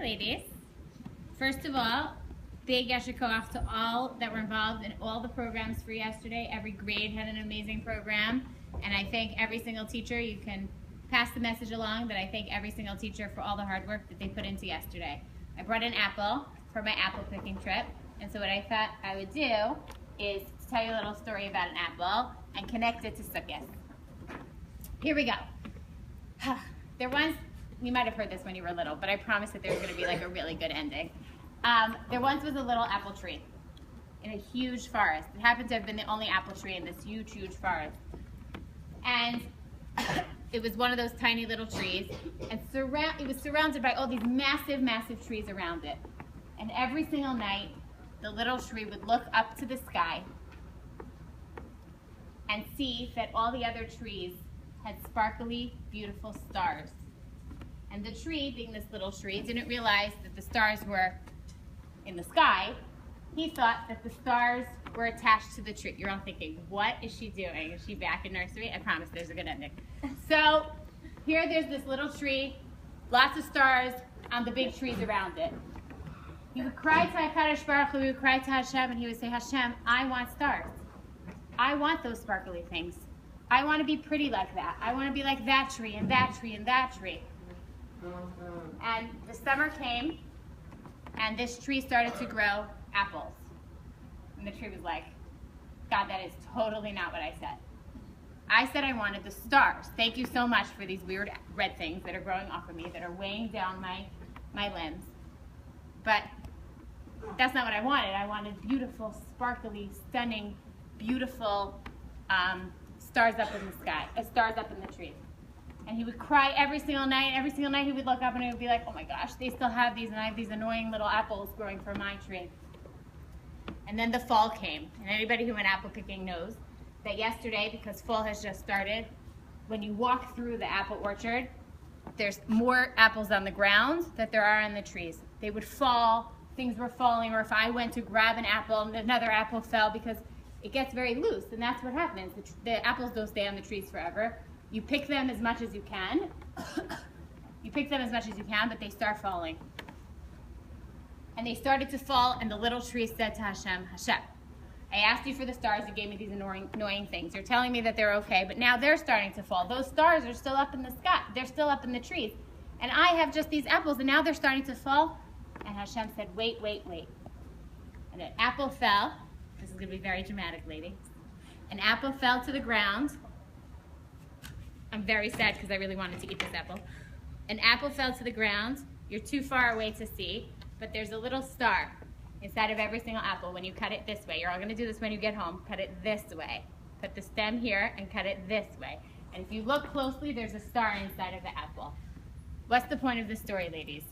ladies. First of all, big yasher koach to all that were involved in all the programs for yesterday. Every grade had an amazing program, and I thank every single teacher. You can pass the message along that I thank every single teacher for all the hard work that they put into yesterday. I brought an apple for my apple picking trip, and so what I thought I would do is to tell you a little story about an apple and connect it to Sukkot. Here we go. There once, you might have heard this when you were little, but I promise that there's going to be like a really good ending. There once was a little apple tree in a huge forest. It happened to have been the only apple tree in this huge, huge forest. And it was one of those tiny little trees, and it was surrounded by all these massive, massive trees around it. And every single night, the little tree would look up to the sky and see that all the other trees had sparkly, beautiful stars. And the tree, being this little tree, didn't realize that the stars were in the sky. He thought that the stars were attached to the tree. You're all thinking, what is she doing? Is she back in nursery? I promise there's a good ending. So here there's this little tree, lots of stars on the big trees around it. He would cry to HaKadosh Baruch Hu, he would cry to Hashem, and he would say, Hashem, I want stars. I want those sparkly things. I want to be pretty like that. I want to be like that tree and that tree and that tree. And the summer came, and this tree started to grow apples. And the tree was like, God, that is totally not what I said. I said I wanted the stars. Thank you so much for these weird red things that are growing off of me, that are weighing down my limbs. But that's not what I wanted. I wanted beautiful, sparkly, stunning, beautiful stars up in the sky, stars up in the tree. And he would cry every single night. Every single night he would look up and he would be like, oh my gosh, they still have these, and I have these annoying little apples growing from my tree. And then the fall came. And anybody who went apple picking knows that yesterday, because fall has just started, when you walk through the apple orchard, there's more apples on the ground than there are on the trees. They would fall, things were falling, or if I went to grab an apple and another apple fell, because it gets very loose, and that's what happens. The apples don't stay on the trees forever. You pick them as much as you can. You pick them as much as you can, but they start falling. And they started to fall, and the little tree said to Hashem, Hashem, I asked you for the stars, you gave me these annoying things. You're telling me that they're okay, but now they're starting to fall. Those stars are still up in the sky. They're still up in the trees. And I have just these apples, and now they're starting to fall. And Hashem said, wait, wait, wait. And an apple fell. This is going to be very dramatic, ladies. An apple fell to the ground. I'm very sad because I really wanted to eat this apple. An apple fell to the ground. You're too far away to see, but there's a little star inside of every single apple. When you cut it this way, you're all going to do this when you get home, cut it this way. Put the stem here and cut it this way. And if you look closely, there's a star inside of the apple. What's the point of this story, ladies?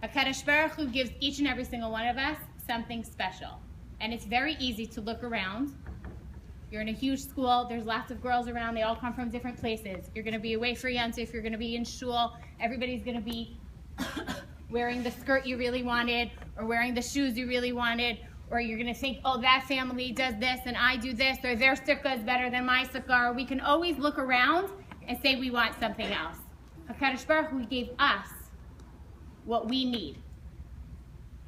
HaKadosh Baruch Hu gives each and every single one of us something special. And it's very easy to look around. You're in a huge school, there's lots of girls around, they all come from different places. You're going to be away for Yontif, you're going to be in shul, everybody's going to be wearing the skirt you really wanted, or wearing the shoes you really wanted, or you're going to think, oh, that family does this and I do this, or their sukkah is better than my sukkah, or we can always look around and say we want something else. HaKadosh Baruch Hu gave us what we need.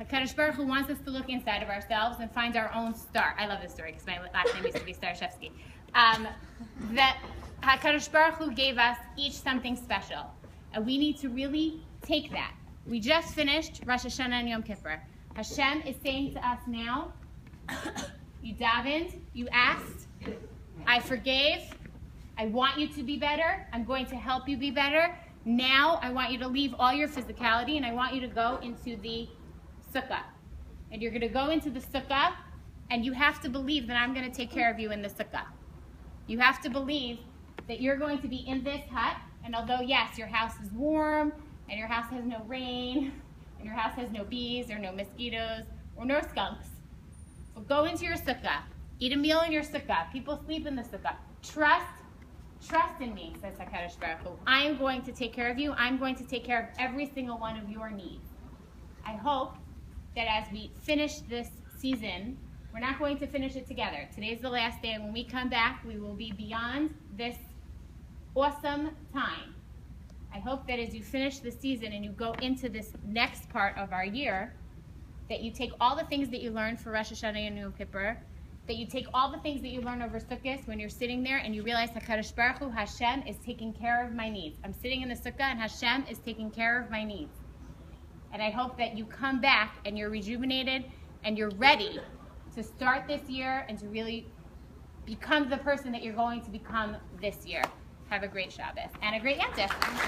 HaKadosh Baruch Hu wants us to look inside of ourselves and find our own star. I love this story because my last name used to be Starshevsky. That HaKadosh Baruch Hu gave us each something special. And we need to really take that. We just finished Rosh Hashanah and Yom Kippur. Hashem is saying to us now, you davened, you asked, I forgave, I want you to be better, I'm going to help you be better. Now I want you to leave all your physicality and I want you to go into the sukkah. And you're going to go into the sukkah and you have to believe that I'm going to take care of you in the sukkah. You have to believe that you're going to be in this hut, and although yes, your house is warm and your house has no rain and your house has no bees or no mosquitoes or no skunks, but go into your sukkah, eat a meal in your sukkah, people sleep in the sukkah. Trust in me, says HaKadosh Baruch Hu. I am going to take care of you. I'm going to take care of every single one of your needs. I hope that as we finish this season, we're not going to finish it together. Today's the last day, and when we come back, we will be beyond this awesome time. I hope that as you finish the season and you go into this next part of our year, that you take all the things that you learned for Rosh Hashanah and Yom Kippur, that you take all the things that you learn over Sukkot when you're sitting there and you realize HaKadosh Baruch Hu, Hashem, is taking care of my needs. I'm sitting in the Sukkah and Hashem is taking care of my needs. And I hope that you come back and you're rejuvenated and you're ready to start this year and to really become the person that you're going to become this year. Have a great Shabbos and a great Yom Tov.